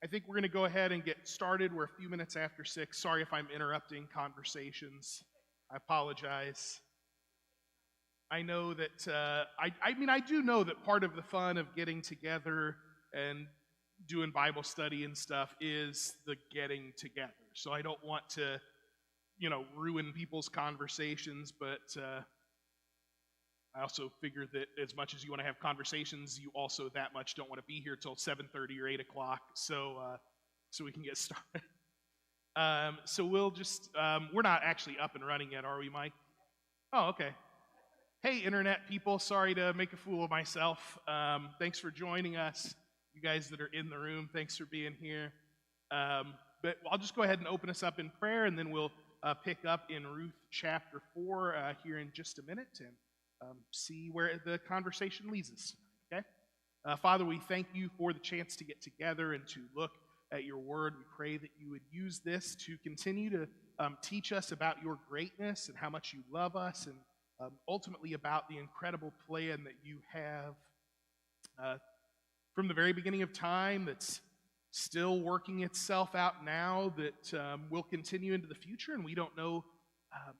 I think we're going to go ahead and get started. We're a few minutes after 6. Sorry if I'm interrupting conversations. I apologize. I know that, I do know that part of the fun of getting together and doing Bible study and stuff is the getting together. So I don't want to, ruin people's conversations, but I also figure that as much as you want to have conversations, you also that much don't want to be here till 7:30 or 8 o'clock, so we can get started. So we'll just, we're not actually up and running yet, are we, Mike? Oh, okay. Hey, Internet people, sorry to make a fool of myself. Thanks for joining us. You guys that are in the room, thanks for being here. But I'll just go ahead and open us up in prayer, and then we'll pick up in Ruth chapter 4 here in just a minute and see where the conversation leads us. Okay? Father, we thank you for the chance to get together and to look at your word. We pray that you would use this to continue to teach us about your greatness and how much you love us, and ultimately about the incredible plan that you have from the very beginning of time that's still working itself out now, that will continue into the future, and we don't know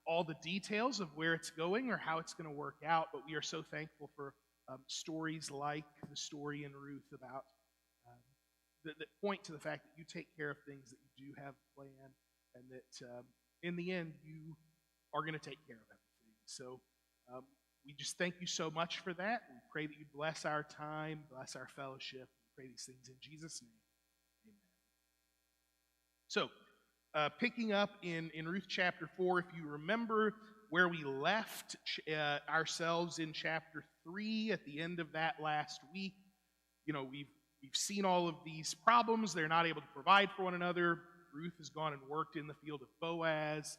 all the details of where it's going or how it's going to work out, but we are so thankful for stories like the story in Ruth about that point to the fact that you take care of things, that you do have a plan, and that in the end you are going to take care of everything. So we just thank you so much for that. We pray that you bless our time, bless our fellowship. We pray these things in Jesus' name. Amen. So, picking up in Ruth chapter 4, if you remember where we left ourselves in chapter 3 at the end of that last week, we've seen all of these problems. They're not able to provide for one another. Ruth has gone and worked in the field of Boaz.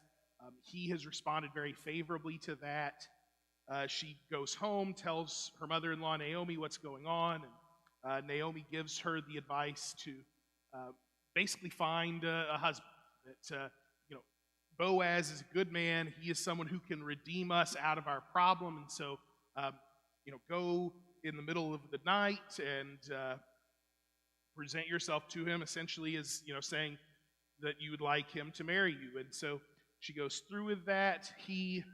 He has responded very favorably to that. She goes home, tells her mother-in-law Naomi what's going on, and Naomi gives her the advice to basically find a husband. That Boaz is a good man. He is someone who can redeem us out of our problem, and so go in the middle of the night and present yourself to him, essentially as saying that you would like him to marry you. And so she goes through with that. He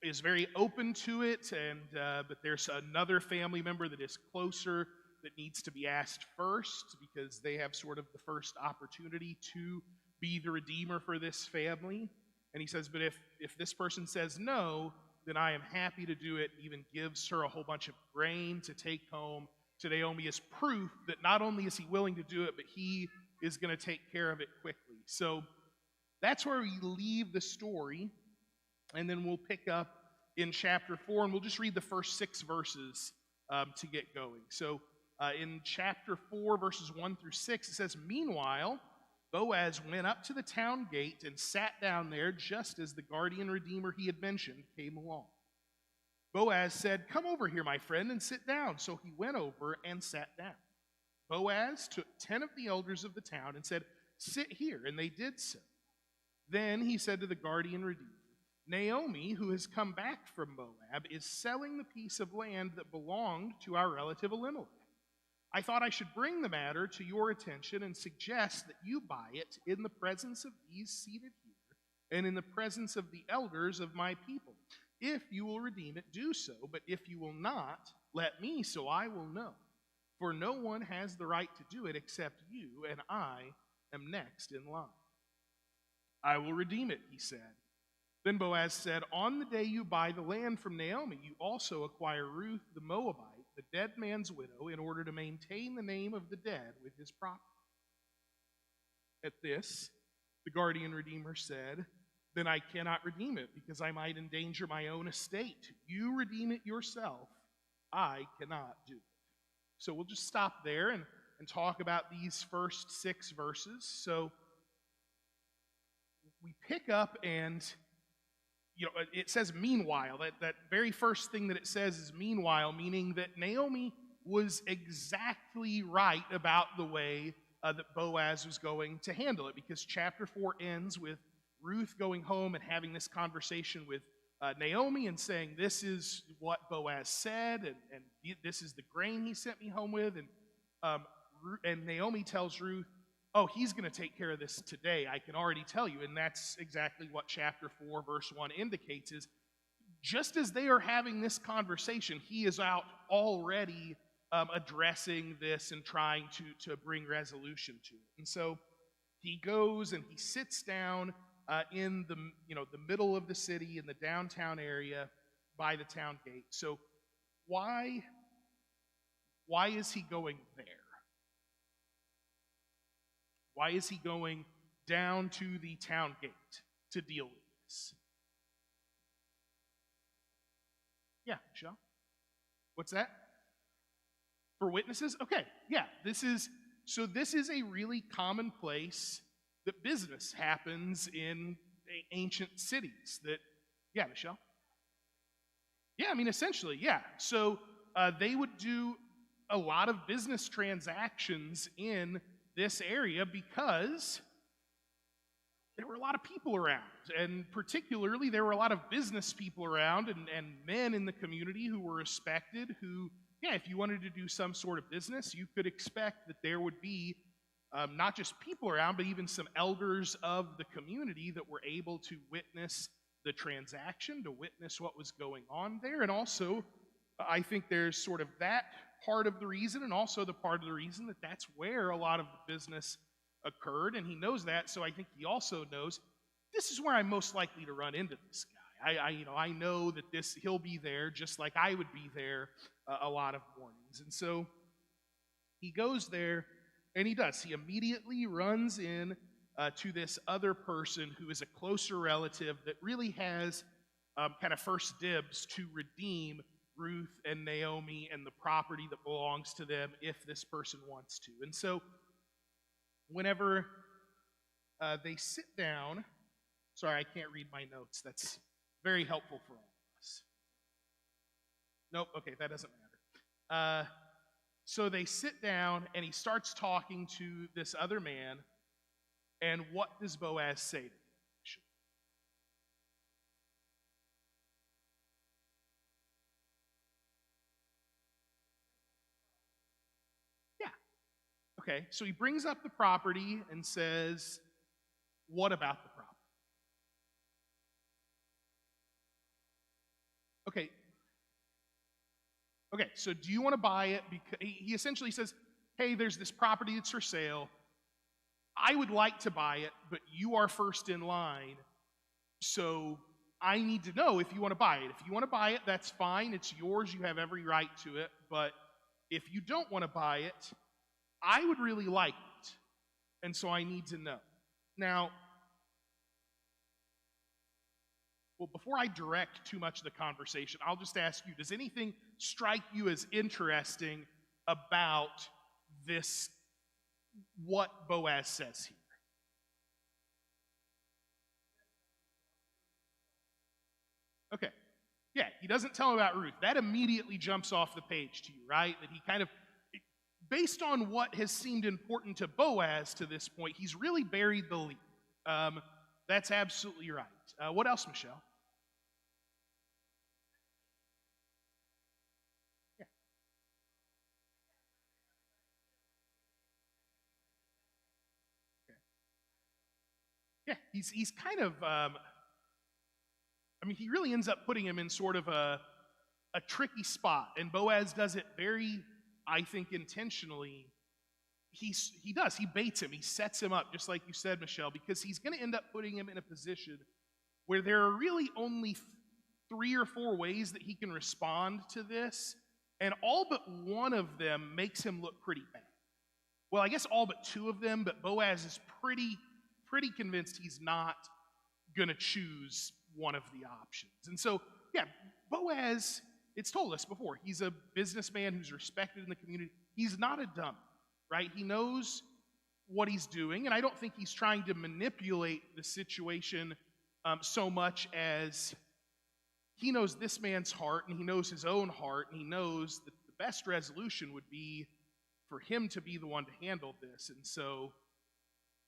is very open to it, and but there's another family member that is closer that needs to be asked first, because they have sort of the first opportunity to be the redeemer for this family. And he says, but if this person says no, then I am happy to do it. Even gives her a whole bunch of grain to take home to Naomi as proof that not only is he willing to do it, but he is going to take care of it quickly. So that's where we leave the story, and then we'll pick up in chapter 4, and we'll just read the first 6 verses to get going. So in chapter 4, verses 1 through 6, it says, "Meanwhile, Boaz went up to the town gate and sat down there just as the guardian redeemer he had mentioned came along. Boaz said, 'Come over here, my friend, and sit down.' So he went over and sat down. Boaz took 10 of the elders of the town and said, 'Sit here,' and they did so. Then he said to the guardian redeemer, 'Naomi, who has come back from Moab, is selling the piece of land that belonged to our relative Elimelech. I thought I should bring the matter to your attention and suggest that you buy it in the presence of these seated here and in the presence of the elders of my people. If you will redeem it, do so, but if you will not, let me, so I will know. For no one has the right to do it except you, and I am next in line.' 'I will redeem it,' he said. Then Boaz said, 'On the day you buy the land from Naomi, you also acquire Ruth the Moabite, the dead man's widow, in order to maintain the name of the dead with his property.' At this, the guardian redeemer said, 'Then I cannot redeem it, because I might endanger my own estate. You redeem it yourself. I cannot do it.'" So we'll just stop there and talk about these first 6 verses. So we pick up and it says meanwhile. That very first thing that it says is meanwhile, meaning that Naomi was exactly right about the way that Boaz was going to handle it, because chapter 4 ends with Ruth going home and having this conversation with Naomi and saying, "This is what Boaz said, and this is the grain he sent me home with." And Naomi tells Ruth, oh, he's going to take care of this today, I can already tell you. And that's exactly what chapter 4, verse 1 indicates, is just as they are having this conversation, he is out already addressing this and trying to bring resolution to it. And so he goes and he sits down in the middle of the city, in the downtown area by the town gate. So why is he going there? Why is he going down to the town gate to deal with this? Yeah, Michelle? What's that? For witnesses? Okay, yeah. This is a really common place that business happens in ancient cities. Yeah, Michelle? Yeah, I mean, essentially, yeah. So they would do a lot of business transactions in this area because there were a lot of people around, and particularly there were a lot of business people around and men in the community who were respected, who, yeah, if you wanted to do some sort of business, you could expect that there would be not just people around, but even some elders of the community that were able to witness the transaction, to witness what was going on there. And also, I think there's sort of that part of the reason, and also the part of the reason that that's where a lot of the business occurred, and he knows that. So I think he also knows this is where I'm most likely to run into this guy. I know that he'll be there just like I would be there a lot of mornings. And so he goes there, and he does. He immediately runs in to this other person who is a closer relative that really has kind of first dibs to redeem Ruth and Naomi and the property that belongs to them if this person wants to. And so whenever they sit down, sorry, I can't read my notes. That's very helpful for all of us. Nope, okay, that doesn't matter. So they sit down, and he starts talking to this other man, and what does Boaz say to him? Okay, so he brings up the property and says, what about the property? Okay, so do you want to buy it? Because he essentially says, hey, there's this property that's for sale. I would like to buy it, but you are first in line, so I need to know if you want to buy it. If you want to buy it, that's fine. It's yours. You have every right to it. But if you don't want to buy it, I would really like it, and so I need to know. Now, well, before I direct too much of the conversation, I'll just ask you, does anything strike you as interesting about this, what Boaz says here? Okay, yeah, he doesn't tell him about Ruth. That immediately jumps off the page to you, right? That he kind of, based on what has seemed important to Boaz to this point, he's really buried the lead. That's absolutely right. What else, Michelle? Yeah. Okay. Yeah, he's kind of, he really ends up putting him in sort of a tricky spot, and Boaz does it very, I think, intentionally. He baits him, he sets him up, just like you said, Michelle, because he's going to end up putting him in a position where there are really only 3 or 4 ways that he can respond to this, and all but one of them makes him look pretty bad. Well, I guess all but 2 of them, but Boaz is pretty convinced he's not going to choose one of the options. And so, yeah, Boaz, it's told us before, he's a businessman who's respected in the community. He's not a dummy, right? He knows what he's doing, and I don't think he's trying to manipulate the situation so much as he knows this man's heart, and he knows his own heart, and he knows that the best resolution would be for him to be the one to handle this. And so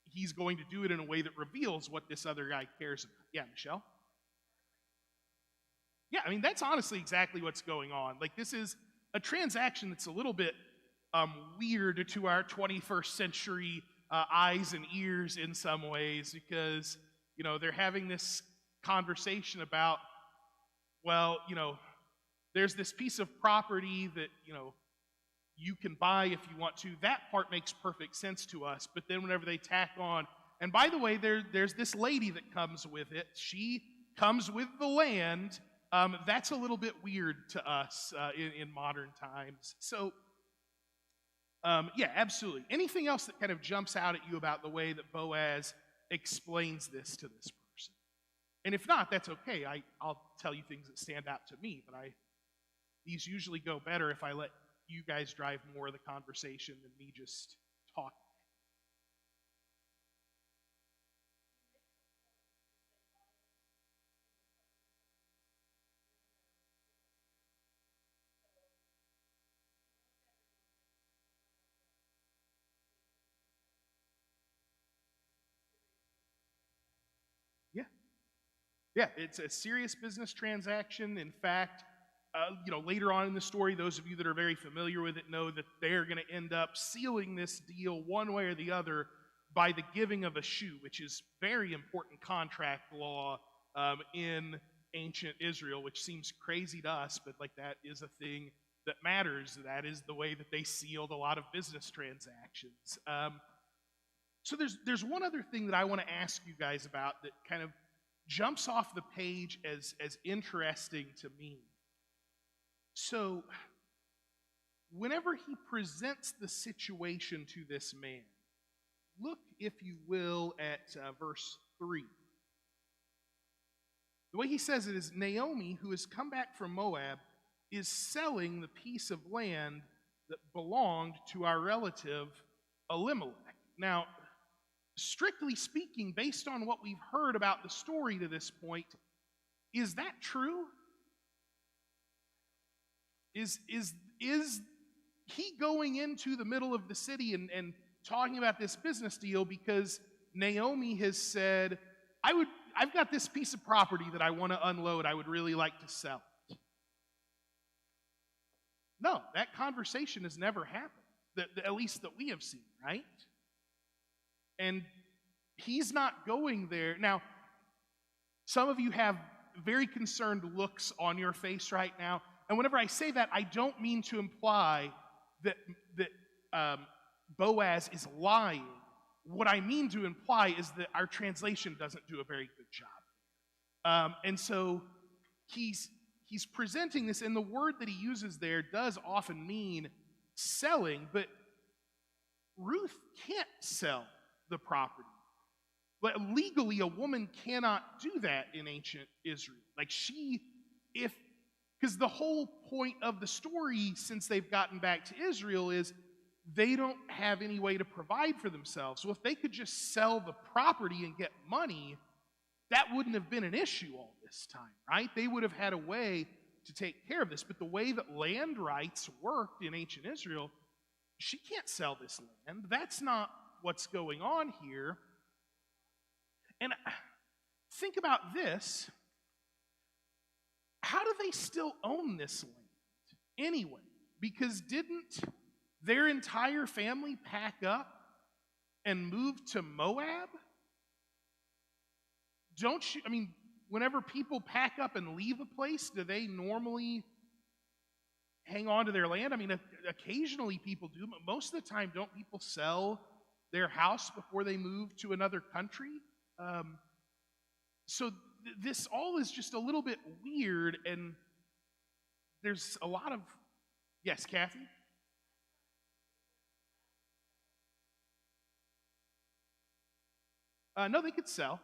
he's going to do it in a way that reveals what this other guy cares about. Yeah, Michelle? Yeah, that's honestly exactly what's going on. Like, this is a transaction that's a little bit weird to our 21st century eyes and ears in some ways because, they're having this conversation about, well, there's this piece of property that, you can buy if you want to. That part makes perfect sense to us. But then whenever they tack on, and by the way, there's this lady that comes with it. She comes with the land. That's a little bit weird to us in modern times. So, yeah, absolutely. Anything else that kind of jumps out at you about the way that Boaz explains this to this person? And if not, that's okay. I'll tell you things that stand out to me, but these usually go better if I let you guys drive more of the conversation than me just talking. Yeah. Yeah, it's a serious business transaction. In fact, later on in the story, those of you that are very familiar with it know that they're going to end up sealing this deal one way or the other by the giving of a shoe, which is very important contract law in ancient Israel, which seems crazy to us, but that is a thing that matters. That is the way that they sealed a lot of business transactions. So there's one other thing that I want to ask you guys about that kind of jumps off the page as interesting to me. So, whenever he presents the situation to this man, look, if you will, at verse 3. The way he says it is, Naomi, who has come back from Moab, is selling the piece of land that belonged to our relative Elimelech. Now, strictly speaking, based on what we've heard about the story to this point, is that true? Is he going into the middle of the city and talking about this business deal because Naomi has said, I've got this piece of property that I want to unload. I would really like to sell it. No, that conversation has never happened, at least that we have seen, right? And he's not going there. Now, some of you have very concerned looks on your face right now. And whenever I say that, I don't mean to imply that Boaz is lying. What I mean to imply is that our translation doesn't do a very good job. And so he's presenting this, and the word that he uses there does often mean selling, but Ruth can't sell the property. But legally, a woman cannot do that in ancient Israel. Because the whole point of the story since they've gotten back to Israel is they don't have any way to provide for themselves. So if they could just sell the property and get money, that wouldn't have been an issue all this time, right? They would have had a way to take care of this. But the way that land rights worked in ancient Israel, she can't sell this land. That's not what's going on here. And think about this. How do they still own this land anyway? Because didn't their entire family pack up and move to Moab? Whenever people pack up and leave a place, do they normally hang on to their land? Occasionally people do, but most of the time, don't people sell their house before they move to another country? So this all is just a little bit weird, and there's a lot of... Yes, Kathy? No, they could sell.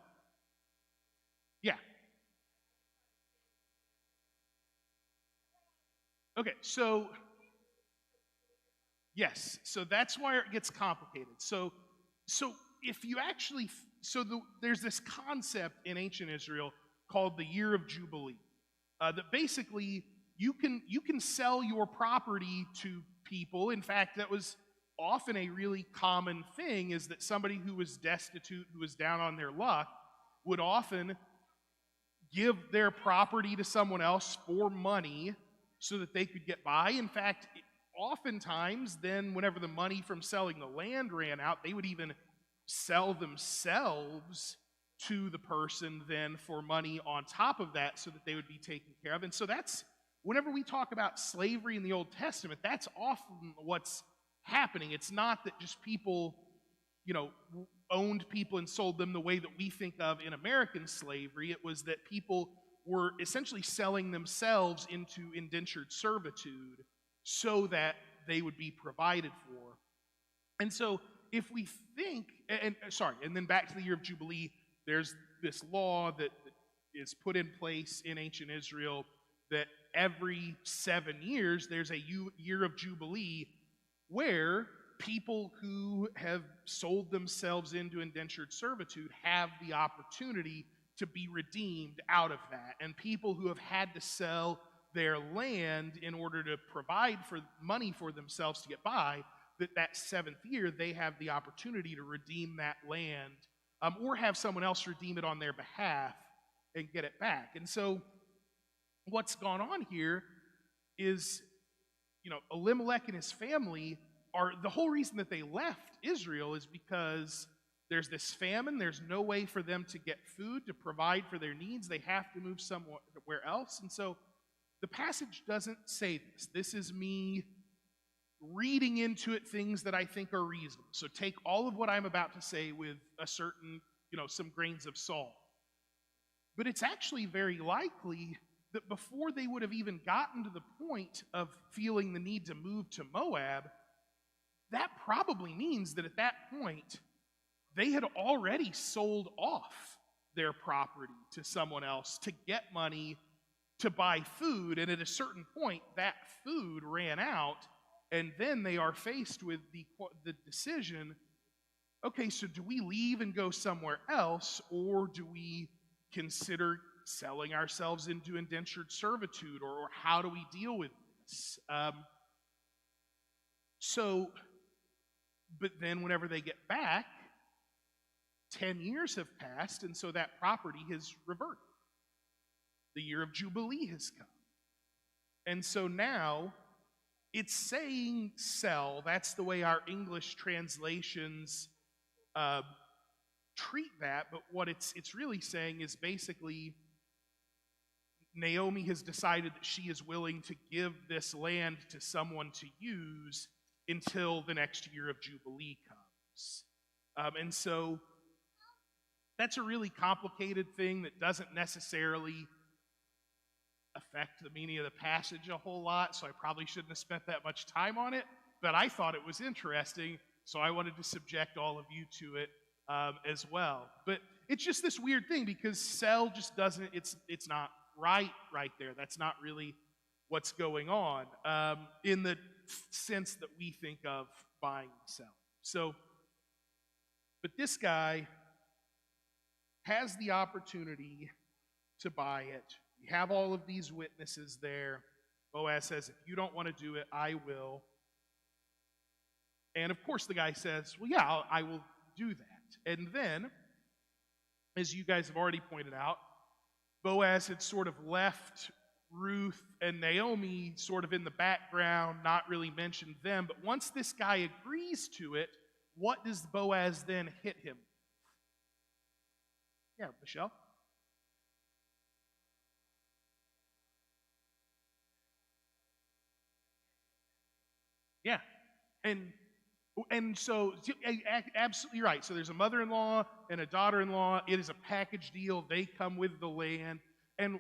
Yeah. Okay, so... Yes, so that's why it gets complicated. So if you actually... there's this concept in ancient Israel called the year of Jubilee. That basically you can sell your property to people. In fact, that was often a really common thing, is that somebody who was destitute, who was down on their luck, would often give their property to someone else for money so that they could get by. In fact, oftentimes then whenever the money from selling the land ran out, they would even sell themselves to the person then for money on top of that so that they would be taken care of. And so that's, whenever we talk about slavery in the Old Testament, that's often what's happening. It's not that just people, owned people and sold them the way that we think of in American slavery. It was that people were essentially selling themselves into indentured servitude so that they would be provided for. And so if we think, and then back to the year of Jubilee, there's this law that is put in place in ancient Israel that every 7 years there's a year of Jubilee where people who have sold themselves into indentured servitude have the opportunity to be redeemed out of that. And people who have had to sell their land in order to provide for money for themselves to get by, that 7th year they have the opportunity to redeem that land, or have someone else redeem it on their behalf and get it back. And so what's gone on here is, Elimelech and his family are, the whole reason that they left Israel is because there's this famine. There's no way for them to get food to provide for their needs. They have to move somewhere else. And so the passage doesn't say this. This is me reading into it things that I think are reasonable. So take all of what I'm about to say with a certain, some grains of salt. But it's actually very likely that before they would have even gotten to the point of feeling the need to move to Moab, that probably means that at that point, they had already sold off their property to someone else to get money to buy food. And at a certain point, that food ran out, and then they are faced with the decision, okay, so do we leave and go somewhere else, or do we consider selling ourselves into indentured servitude, or how do we deal with this? But then whenever they get back, 10 years have passed, and so that property has reverted. The year of Jubilee has come. And so now it's saying sell. That's the way our English translations treat that, but what it's really saying is basically Naomi has decided that she is willing to give this land to someone to use until the next year of Jubilee comes. And so that's a really complicated thing that doesn't necessarily affect the meaning of the passage a whole lot, so I probably shouldn't have spent that much time on it, but I thought it was interesting, so I wanted to subject all of you to it as well. But it's just this weird thing because sell just doesn't, it's not right there. That's not really what's going on in the sense that we think of buying and selling. So, but this guy has the opportunity to buy it. We have all of these witnesses there. Boaz says, if you don't want to do it, I will. And of course the guy says, well, yeah, I will do that. And then, as you guys have already pointed out, Boaz had sort of left Ruth and Naomi sort of in the background, not really mentioned them. But once this guy agrees to it, what does Boaz then hit him? Yeah, Michelle? Yeah. And so, absolutely right. So there's a mother-in-law and a daughter-in-law. It is a package deal. They come with the land. And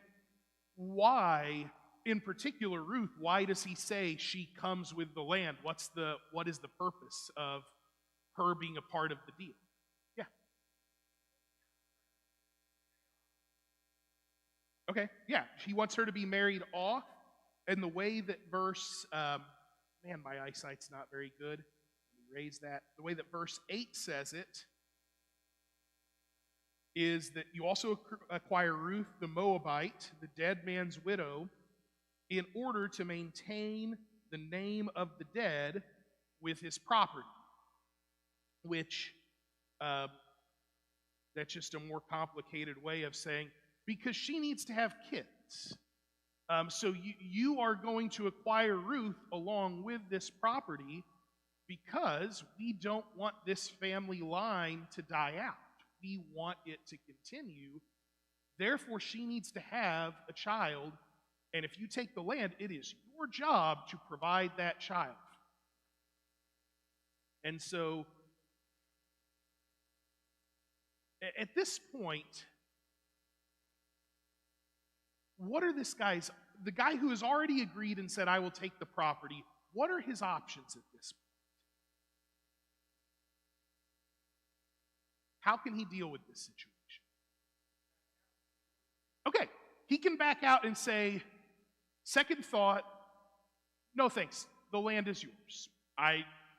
why, in particular, Ruth, why does he say she comes with the land? What is the purpose of her being a part of the deal? Yeah. Okay, yeah. He wants her to be married off. And the way that verse, man, my eyesight's not very good. Raise that. The way that verse 8 says it is that you also acquire Ruth the Moabite, the dead man's widow, in order to maintain the name of the dead with his property, which that's just a more complicated way of saying, because she needs to have kids. So you are going to acquire Ruth along with this property because we don't want this family line to die out. We want it to continue. Therefore, she needs to have a child, and if you take the land, it is your job to provide that child. And so, at this point, what are the guy who has already agreed and said, I will take the property, what are his options at this point? How can he deal with this situation? Okay, he can back out and say, second thought, no thanks, the land is yours.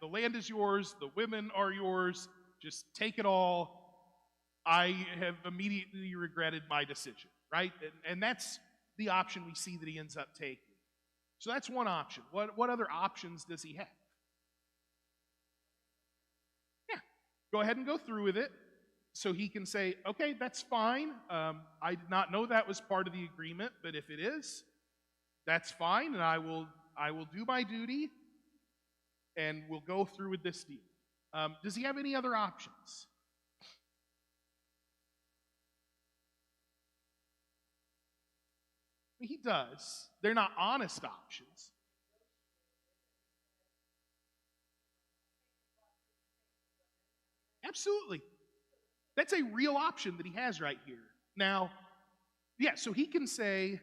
The land is yours, the women are yours, just take it all. I have immediately regretted my decision, right? And that's the option we see that he ends up taking. So that's one option. What other options does he have? Yeah, go ahead and go through with it. So he can say, okay, that's fine. I did not know that was part of the agreement, but if it is, that's fine, and I will do my duty, and we'll go through with this deal. Does he have any other options? He does. They're not honest options. Absolutely. That's a real option that he has right here. Now, yeah, so he can say,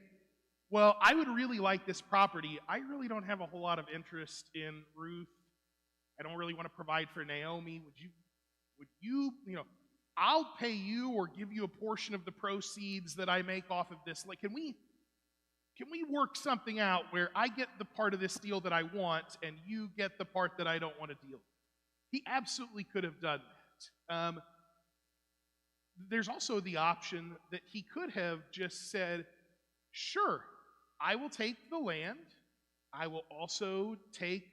well, I would really like this property. I really don't have a whole lot of interest in Ruth. I don't really want to provide for Naomi. Would you, I'll pay you or give you a portion of the proceeds that I make off of this. Like, can we work something out where I get the part of this deal that I want and you get the part that I don't want to deal with? He absolutely could have done that. There's also the option that he could have just said, sure, I will take the land. I will also take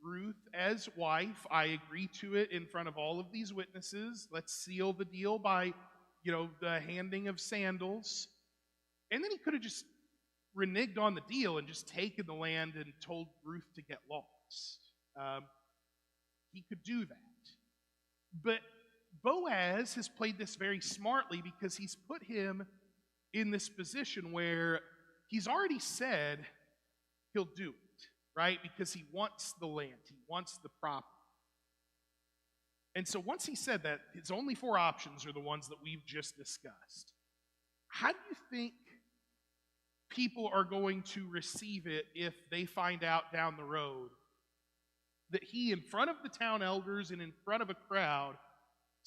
Ruth as wife. I agree to it in front of all of these witnesses. Let's seal the deal by, the handing of sandals. And then he could have just reneged on the deal and just taken the land and told Ruth to get lost. He could do that. But Boaz has played this very smartly because he's put him in this position where he's already said he'll do it, right? Because he wants the land, he wants the property. And so once he said that, his only four options are the ones that we've just discussed. How do you think people are going to receive it if they find out down the road that he, in front of the town elders and in front of a crowd,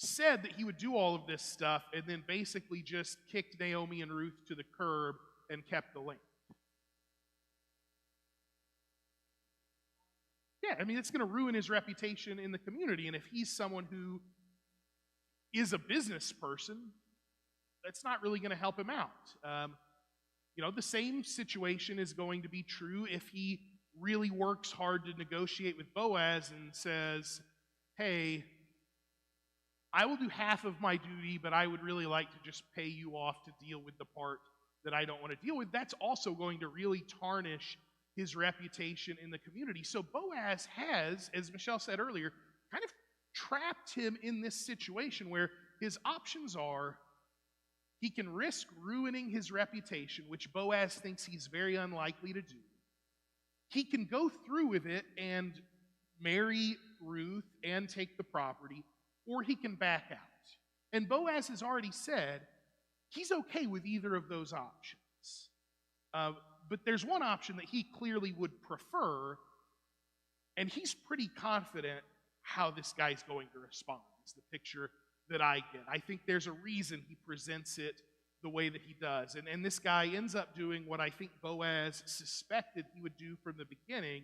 said that he would do all of this stuff and then basically just kicked Naomi and Ruth to the curb and kept the land? Yeah, it's going to ruin his reputation in the community. And if he's someone who is a business person, that's not really going to help him out. The same situation is going to be true if he really works hard to negotiate with Boaz and says, hey, I will do half of my duty, but I would really like to just pay you off to deal with the part that I don't want to deal with. That's also going to really tarnish his reputation in the community. So Boaz has, as Michelle said earlier, kind of trapped him in this situation where his options are he can risk ruining his reputation, which Boaz thinks he's very unlikely to do. He can go through with it and marry Ruth and take the property, or he can back out. And Boaz has already said he's okay with either of those options. But there's one option that he clearly would prefer, and he's pretty confident how this guy's going to respond, is the picture that I get. I think there's a reason he presents it the way that he does. And this guy ends up doing what I think Boaz suspected he would do from the beginning,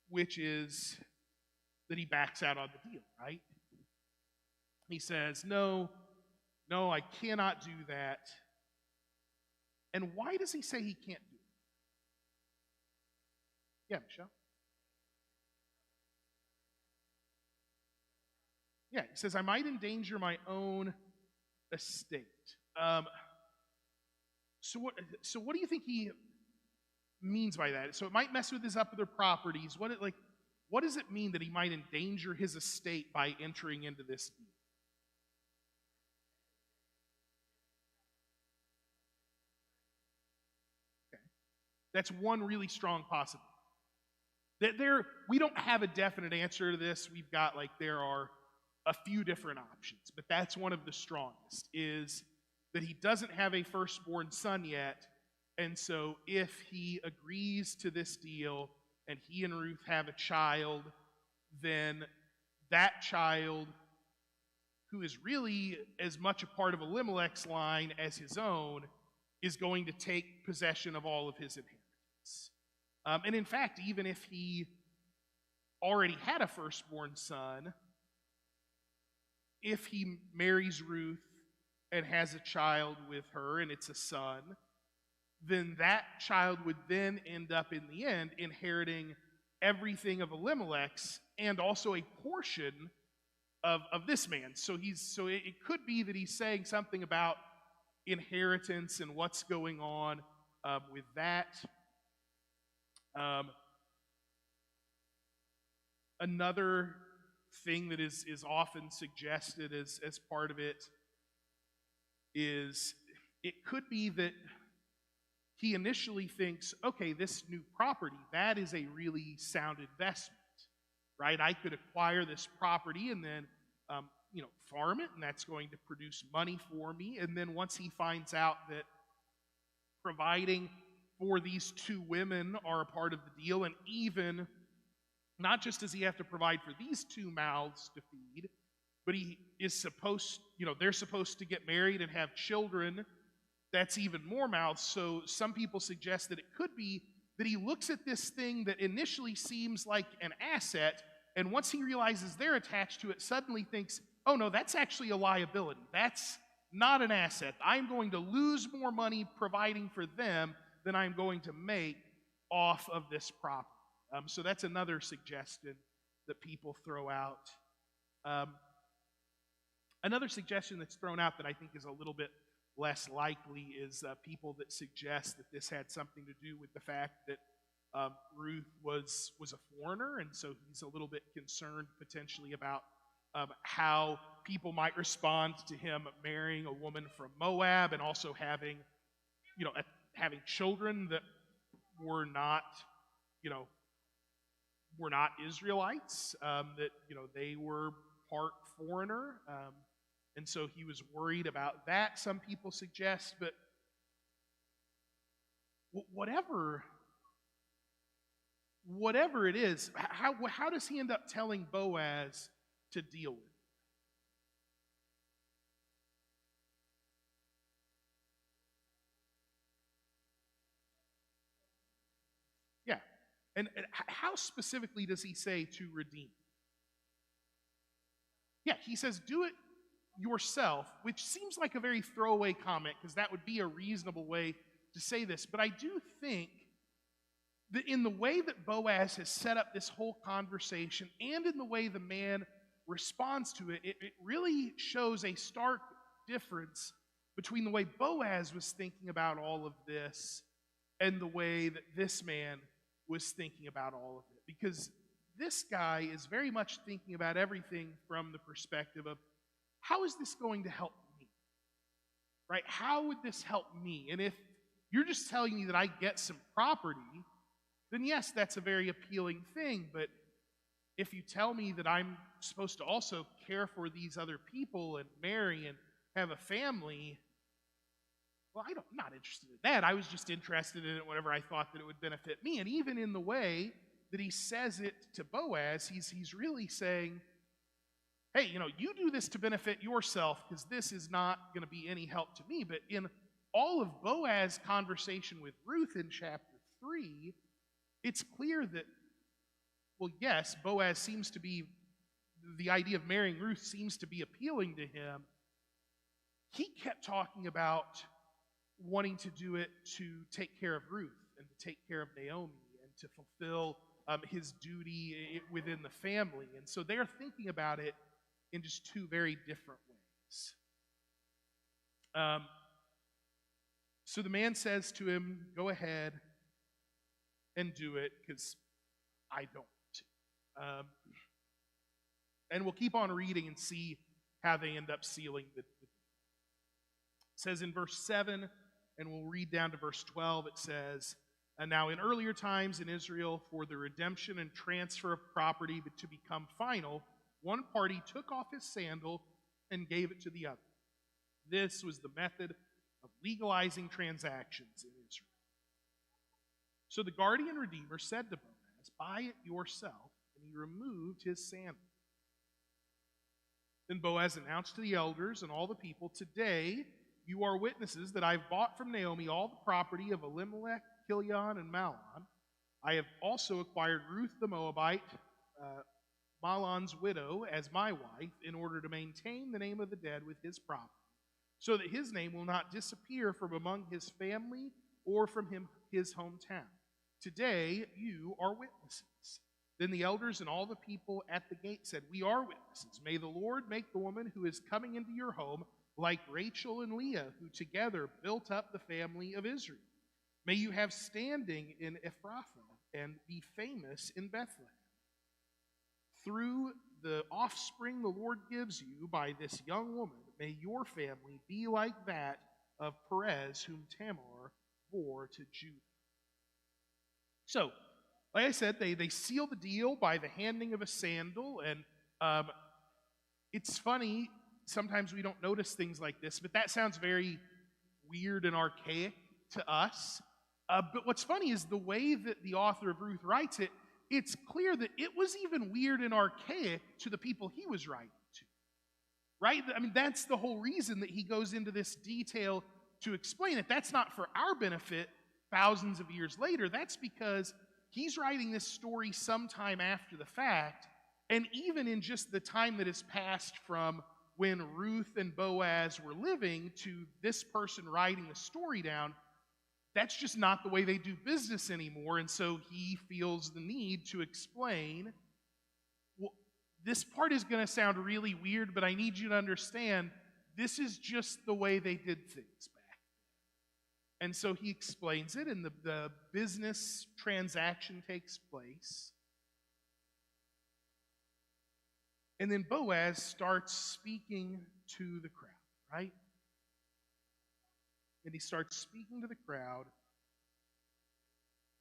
which is that he backs out on the deal, right? He says, no, I cannot do that. And why does he say he can't do it? Yeah, Michelle? Yeah, he says, I might endanger my own estate. So what do you think he means by that? So it might mess with his other properties. what does it mean that he might endanger his estate by entering into this deal? Okay. That's one really strong possibility. We don't have a definite answer to this. We've got, there are a few different options, but that's one of the strongest, is that he doesn't have a firstborn son yet, and so if he agrees to this deal and he and Ruth have a child, then that child, who is really as much a part of Elimelech's line as his own, is going to take possession of all of his inheritance. And in fact, even if he already had a firstborn son, if he marries Ruth and has a child with her and it's a son, then that child would then end up in the end inheriting everything of Elimelech's and also a portion of this man. So it could be that he's saying something about inheritance and what's going on with that. Another thing that is often suggested as part of it is it could be that he initially thinks, okay, this new property, that is a really sound investment, right? I could acquire this property and then farm it, and that's going to produce money for me. And then once he finds out that providing for these two women are a part of the deal, and even not just does he have to provide for these two mouths to feed, but he is supposed, they're supposed to get married and have children. That's even more mouths. So some people suggest that it could be that he looks at this thing that initially seems like an asset, and once he realizes they're attached to it, suddenly thinks, oh no, that's actually a liability. That's not an asset. I'm going to lose more money providing for them than I'm going to make off of this property. So that's another suggestion that people throw out. Another suggestion that's thrown out that I think is a little bit less likely is people that suggest that this had something to do with the fact that Ruth was a foreigner, and so he's a little bit concerned potentially about how people might respond to him marrying a woman from Moab and also having children that were not Israelites, that they were part foreigner, and so he was worried about that. Some people suggest, but whatever it is, how does he end up telling Boaz to deal with it? Yeah. And how specifically does he say to redeem? Yeah, he says, do it yourself, which seems like a very throwaway comment because that would be a reasonable way to say this. But I do think that in the way that Boaz has set up this whole conversation and in the way the man responds to it, it really shows a stark difference between the way Boaz was thinking about all of this and the way that this man was thinking about all of it. Because this guy is very much thinking about everything from the perspective of, how is this going to help me? Right? How would this help me? And if you're just telling me that I get some property, then yes, that's a very appealing thing. But if you tell me that I'm supposed to also care for these other people and marry and have a family, well, I'm not interested in that. I was just interested in it whenever I thought that it would benefit me. And even in the way that he says it to Boaz, he's really saying, hey, you do this to benefit yourself because this is not going to be any help to me. But in all of Boaz's conversation with Ruth in chapter 3, it's clear that, well, yes, Boaz seems to be, the idea of marrying Ruth seems to be appealing to him. He kept talking about wanting to do it to take care of Ruth and to take care of Naomi and to fulfill his duty within the family. And so they're thinking about it in just two very different ways. So the man says to him, go ahead and do it because I don't want Um, and we'll keep on reading and see how they end up sealing the deal. It says in verse 7, and we'll read down to verse 12, it says, "And now in earlier times in Israel, for the redemption and transfer of property to become final, one party took off his sandal and gave it to the other. This was the method of legalizing transactions in Israel. So the guardian redeemer said to Boaz, 'Buy it yourself,' and he removed his sandal. Then Boaz announced to the elders and all the people, 'Today you are witnesses that I've bought from Naomi all the property of Elimelech, Kilion, and Mahlon. I have also acquired Ruth the Moabite, Mahlon's widow, as my wife, in order to maintain the name of the dead with his property, so that his name will not disappear from among his family or from his hometown. Today you are witnesses.' Then the elders and all the people at the gate said, 'We are witnesses. May the Lord make the woman who is coming into your home like Rachel and Leah, who together built up the family of Israel. May you have standing in Ephrathah and be famous in Bethlehem. Through the offspring the Lord gives you by this young woman, may your family be like that of Perez, whom Tamar bore to Judah.'" So, like I said, they seal the deal by the handing of a sandal, and it's funny, sometimes we don't notice things like this, but that sounds very weird and archaic to us. But what's funny is the way that the author of Ruth writes it, it's clear that it was even weird and archaic to the people he was writing to. Right? I mean, that's the whole reason that he goes into this detail to explain it. That's not for our benefit thousands of years later. That's because he's writing this story sometime after the fact, and even in just the time that has passed from when Ruth and Boaz were living to this person writing the story down, that's just not the way they do business anymore. And so he feels the need to explain, well, this part is going to sound really weird, but I need you to understand this is just the way they did things back then. And so he explains it, and the business transaction takes place. And then Boaz starts speaking to the crowd, right? And he starts speaking to the crowd,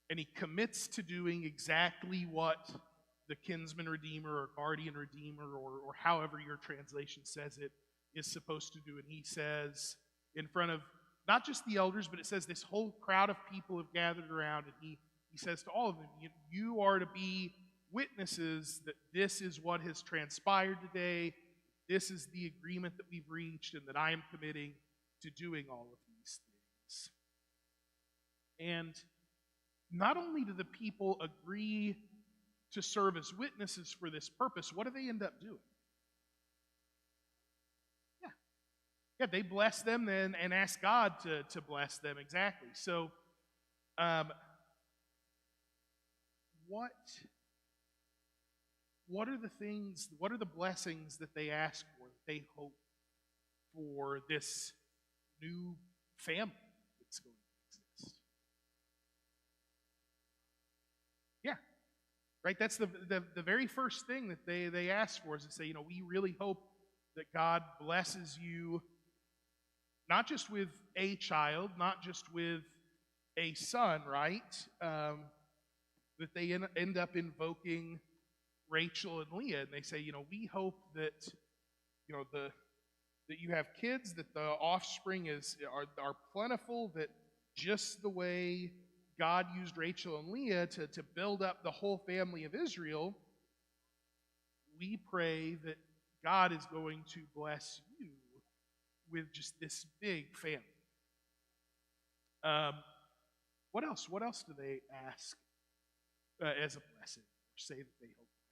and he commits to doing exactly what the kinsman redeemer or guardian redeemer, or however your translation says it, is supposed to do. And he says, in front of not just the elders, but it says this whole crowd of people have gathered around, and he says to all of them, you are to be witnesses that this is what has transpired today, this is the agreement that we've reached, and that I am committing to doing all of these things. And not only do the people agree to serve as witnesses for this purpose, what do they end up doing? Yeah, they bless them then and ask God to bless them, exactly. So, what are the things, what are the blessings that they ask for, that they hope for this new family that's going to exist? Yeah, right? That's the very first thing that they ask for, is to say, we really hope that God blesses you, not just with a child, not just with a son, right? That they end up invoking Rachel and Leah, and they say, we hope that, that you have kids, that the offspring are plentiful, that just the way God used Rachel and Leah to build up the whole family of Israel, we pray that God is going to bless you with just this big family. What else? What else do they ask as a blessing, or say that they hope will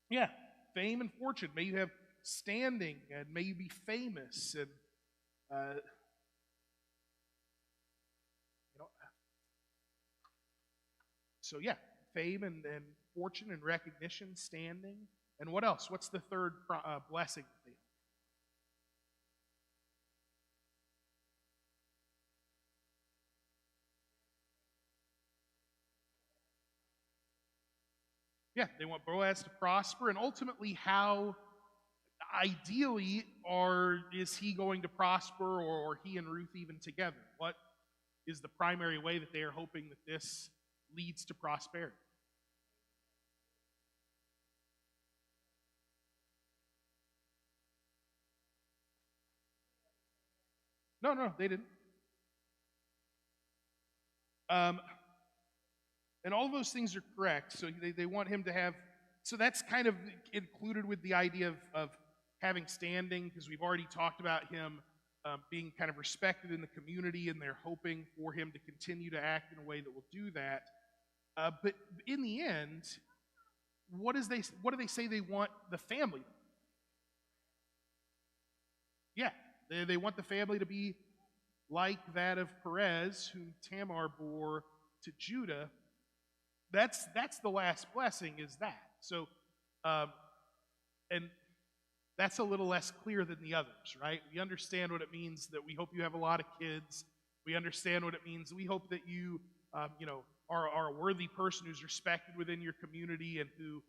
happen? Yeah, fame and fortune. May you have standing, and may you be famous, and so yeah, fame and fortune and recognition, standing. And what else? What's the third blessing that they hope? Yeah, they want Boaz to prosper, and ultimately, how ideally is he going to prosper, or he and Ruth even together? What is the primary way that they are hoping that this leads to prosperity? No, no, they didn't. Um, and all of those things are correct. So they want him to have, so that's kind of included with the idea of having standing, because we've already talked about him being kind of respected in the community, and they're hoping for him to continue to act in a way that will do that. But in the end, what do they say they want the family? Yeah, they want the family to be like that of Perez, whom Tamar bore to Judah. That's the last blessing, is that. So, and that's a little less clear than the others, right? We understand what it means that we hope you have a lot of kids. We understand what it means. We hope that you, are a worthy person who's respected within your community and who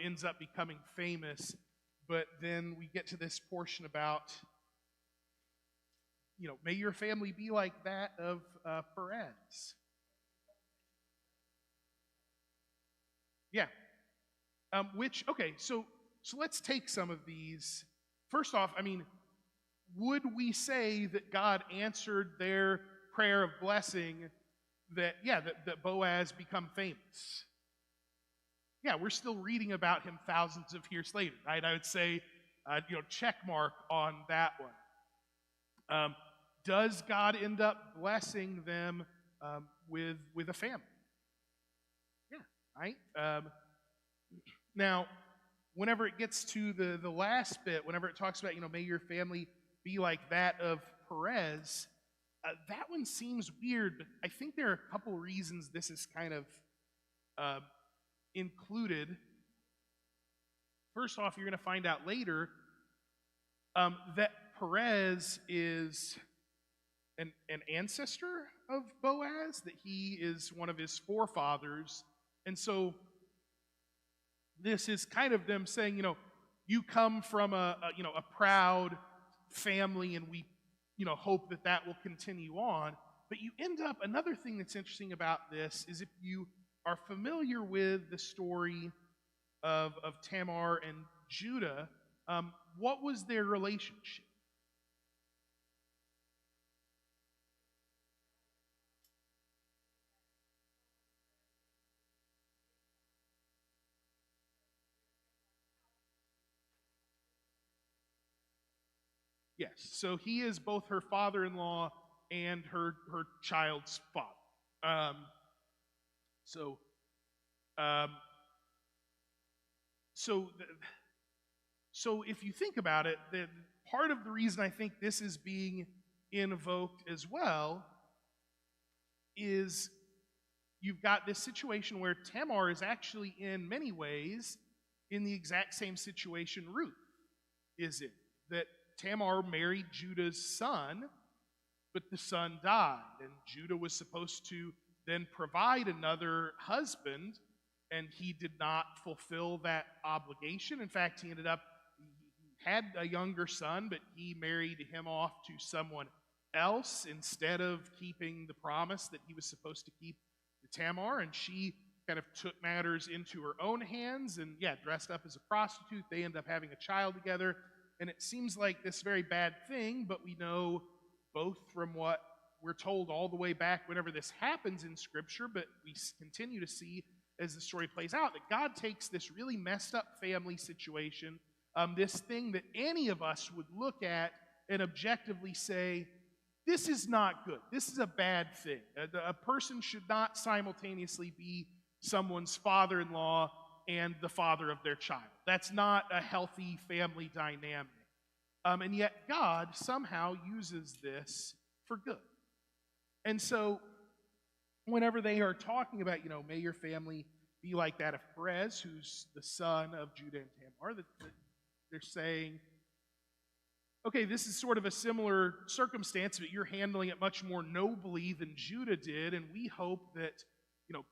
ends up becoming famous. But then we get to this portion about, may your family be like that of Perez. Yeah. So let's take some of these. First off, would we say that God answered their prayer of blessing, that Boaz become famous? Yeah, we're still reading about him thousands of years later, right? I would say, check mark on that one. Does God end up blessing them with a family? Yeah, right? Now, whenever it gets to the last bit, whenever it talks about, may your family be like that of Perez, that one seems weird, but I think there are a couple reasons this is kind of included. First off, you're going to find out later that Perez is an ancestor of Boaz, that he is one of his forefathers. And so this is kind of them saying, you come from a proud family, and we, hope that will continue on. But you end up, another thing that's interesting about this is, if you are familiar with the story of Tamar and Judah, what was their relationship? Yes, so he is both her father-in-law and her child's father. So, if you think about it, part of the reason I think this is being invoked as well is you've got this situation where Tamar is actually, in many ways, in the exact same situation Ruth is in. That Tamar married Judah's son, but the son died, and Judah was supposed to then provide another husband, and he did not fulfill that obligation. In fact, he had a younger son, but he married him off to someone else instead of keeping the promise that he was supposed to keep to Tamar, and she kind of took matters into her own hands and, dressed up as a prostitute. They end up having a child together. And it seems like this very bad thing, but we know both from what we're told all the way back whenever this happens in Scripture, but we continue to see as the story plays out, that God takes this really messed up family situation, this thing that any of us would look at and objectively say, this is not good. This is a bad thing. A person should not simultaneously be someone's father-in-law and the father of their child. That's not a healthy family dynamic. And yet God somehow uses this for good. And so whenever they are talking about, may your family be like that of Perez, who's the son of Judah and Tamar, that they're saying, okay, this is sort of a similar circumstance, but you're handling it much more nobly than Judah did, and we hope that,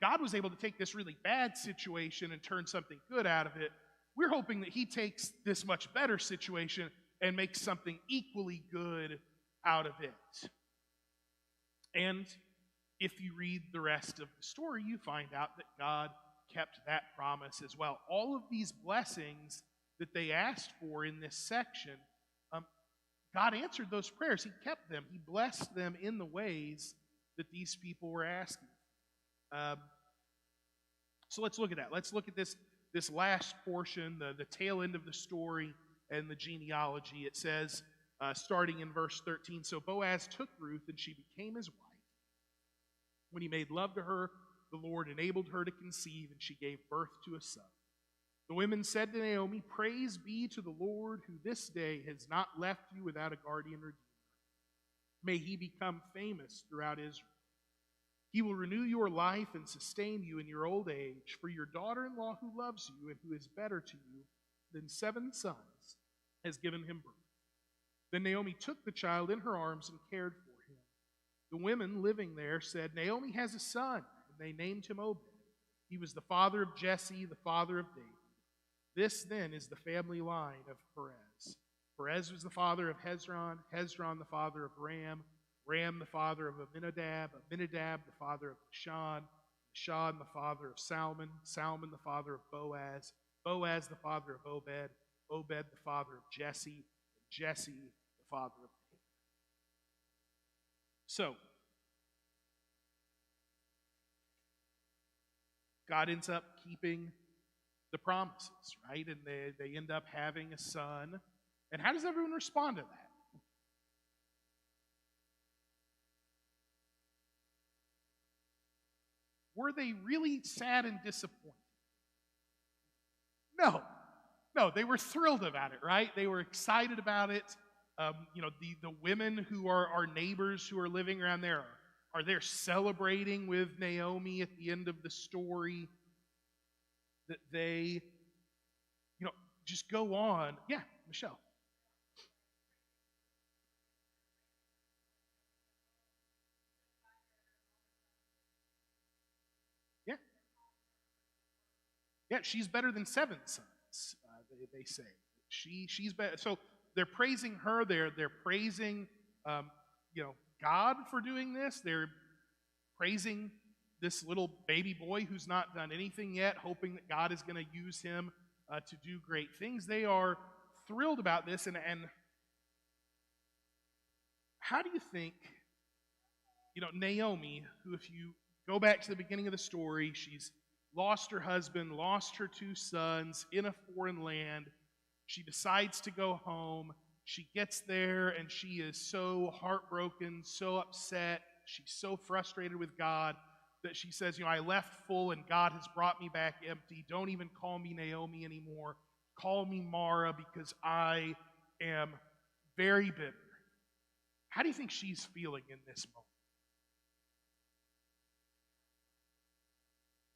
God was able to take this really bad situation and turn something good out of it. We're hoping that he takes this much better situation and makes something equally good out of it. And if you read the rest of the story, you find out that God kept that promise as well. All of these blessings that they asked for in this section, God answered those prayers. He kept them. He blessed them in the ways that these people were asking. So let's look at that. Let's look at this last portion, the tail end of the story and the genealogy. It says, starting in verse 13, so Boaz took Ruth and she became his wife. When he made love to her, the Lord enabled her to conceive, and she gave birth to a son. The women said to Naomi, praise be to the Lord, who this day has not left you without a guardian redeemer. May he become famous throughout Israel. He will renew your life and sustain you in your old age, for your daughter-in-law who loves you and who is better to you than 7 sons has given him birth. Then Naomi took the child in her arms and cared for him. The women living there said, Naomi has a son, and they named him Obed. He was the father of Jesse, the father of David. This then is the family line of Perez. Perez was the father of Hezron, Hezron the father of Ram, Ram the father of Aminadab, Aminadab the father of Nahshon, Nahshon the father of Salmon, Salmon the father of Boaz, Boaz the father of Obed, Obed the father of Jesse, and Jesse the father of David. So, God ends up keeping the promises, right? And they end up having a son. And how does everyone respond to that? Were they really sad and disappointed? No, they were thrilled about it, right? They were excited about it. The women who are our neighbors who are living around there are there celebrating with Naomi at the end of the story that they, just go on. Yeah, Michelle. Yeah. Yeah, she's better than 7 sons, they say. She's better. So they're praising her. They're praising, God for doing this. They're praising this little baby boy who's not done anything yet, hoping that God is going to use him to do great things. They are thrilled about this. And how do you think, Naomi, who, if you go back to the beginning of the story, she's lost her husband, lost her 2 sons in a foreign land. She decides to go home. She gets there and she is so heartbroken, so upset. She's so frustrated with God that she says, I left full and God has brought me back empty. Don't even call me Naomi anymore. Call me Mara because I am very bitter. How do you think she's feeling in this moment?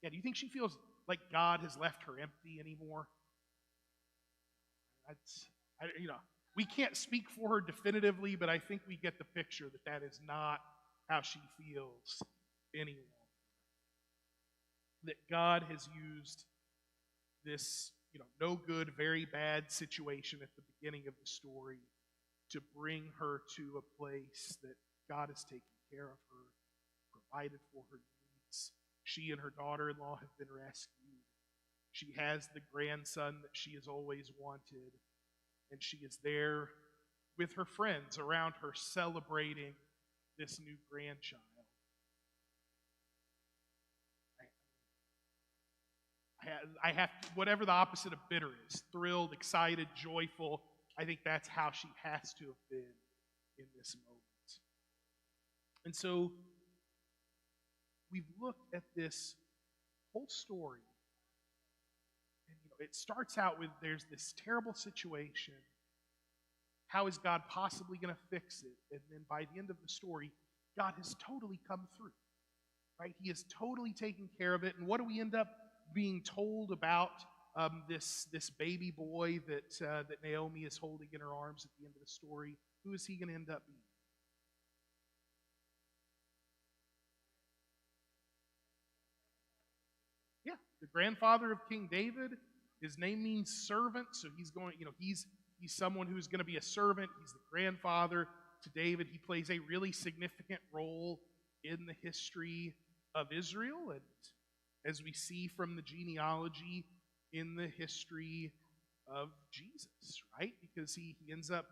Yeah, do you think she feels like God has left her empty anymore? We can't speak for her definitively, but I think we get the picture that that is not how she feels anymore. That God has used this, no good, very bad situation at the beginning of the story to bring her to a place that God has taken care of her, provided for her needs. She and her daughter-in-law have been rescued. She has the grandson that she has always wanted, and she is there with her friends around her celebrating this new grandchild. I have whatever the opposite of bitter is, thrilled, excited, joyful. I think that's how she has to have been in this moment. And so we've looked at this whole story, and it starts out with there's this terrible situation. How is God possibly going to fix it? And then by the end of the story, God has totally come through, right? He has totally taken care of it. And what do we end up being told about this baby boy that Naomi is holding in her arms at the end of the story? Who is he going to end up being? the grandfather of King David. His name means servant, so he's going, he's someone who's going to be a servant. He's the grandfather to David. He plays a really significant role in the history of Israel, and as we see from the genealogy, in the history of Jesus, right? Because he ends up,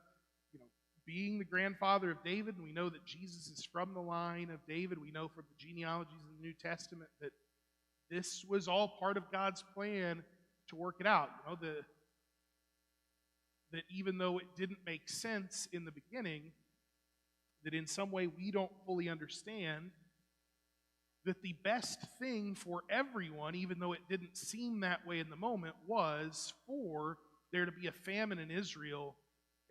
being the grandfather of David, and we know that Jesus is from the line of David. We know from the genealogies in the New Testament that this was all part of God's plan to work it out. That even though it didn't make sense in the beginning, that in some way we don't fully understand, that the best thing for everyone, even though it didn't seem that way in the moment, was for there to be a famine in Israel,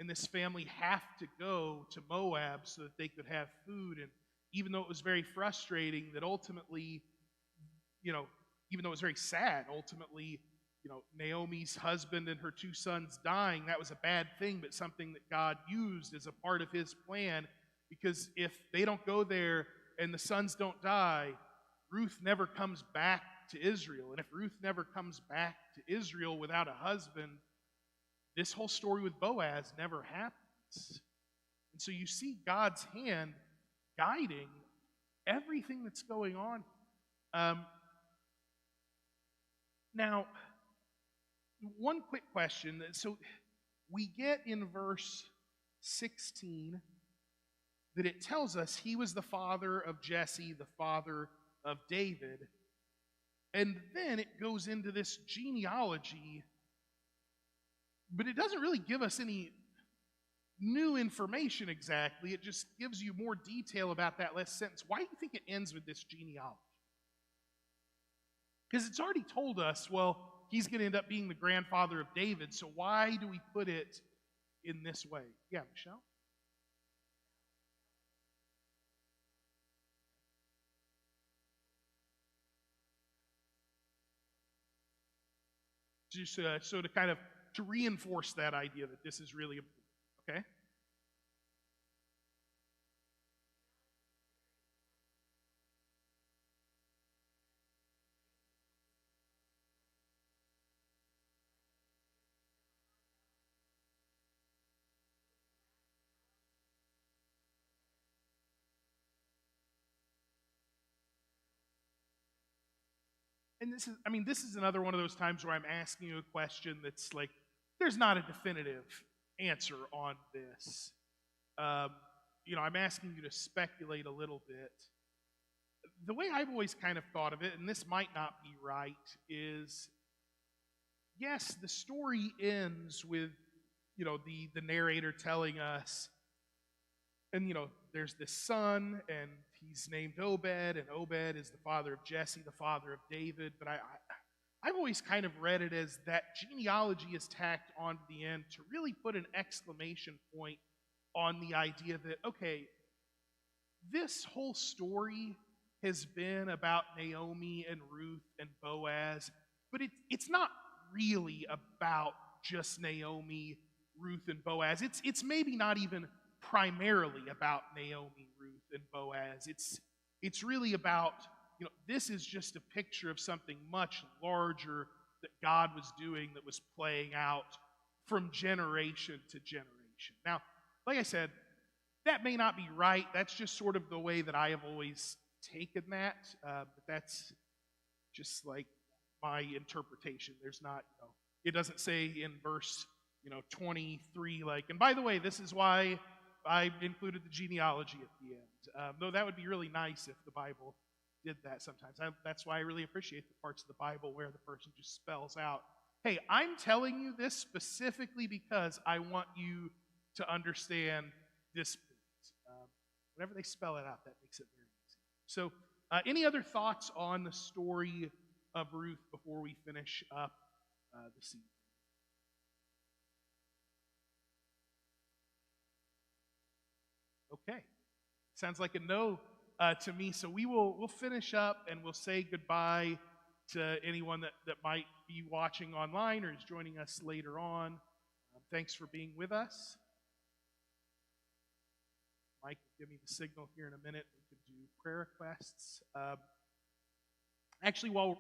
and this family have to go to Moab so that they could have food. And even though it was very frustrating, that ultimately, even though it was very sad, ultimately, Naomi's husband and her 2 sons dying, that was a bad thing, but something that God used as a part of his plan, because if they don't go there and the sons don't die, Ruth never comes back to Israel. And if Ruth never comes back to Israel without a husband, this whole story with Boaz never happens. And so you see God's hand guiding everything that's going on. Now, one quick question. So we get in verse 16 that it tells us he was the father of Jesse, the father of David. And then it goes into this genealogy, but it doesn't really give us any new information exactly. It just gives you more detail about that last sentence. Why do you think it ends with this genealogy? Because it's already told us, well, he's going to end up being the grandfather of David, so why do we put it in this way? Yeah, Michelle? Just so to kind of to reinforce that idea that this is really important, okay? And this is another one of those times where I'm asking you a question that's like, there's not a definitive answer on this. I'm asking you to speculate a little bit. The way I've always kind of thought of it, and this might not be right, is yes, the story ends with, the narrator telling us, and, there's this son, and he's named Obed, and Obed is the father of Jesse, the father of David. But I've always kind of read it as that genealogy is tacked on to the end to really put an exclamation point on the idea that, okay, this whole story has been about Naomi and Ruth and Boaz, but it's not really about just Naomi, Ruth, and Boaz. It's maybe not even primarily about Naomi, Ruth, and Boaz. It's really about, this is just a picture of something much larger that God was doing, that was playing out from generation to generation. Now, like I said, that may not be right. That's just sort of the way that I have always taken that. But that's just like my interpretation. There's not, it doesn't say in verse, 23, like, and by the way, this is why I included the genealogy at the end. Though that would be really nice if the Bible did that sometimes. That's why I really appreciate the parts of the Bible where the person just spells out, hey, I'm telling you this specifically because I want you to understand this point. Whenever they spell it out, that makes it very easy. So, any other thoughts on the story of Ruth before we finish up this evening? Okay, sounds like a no to me. So we'll finish up and we'll say goodbye to anyone that might be watching online or is joining us later on. Thanks for being with us. Mike will give me the signal here in a minute. We can do prayer requests. Actually, while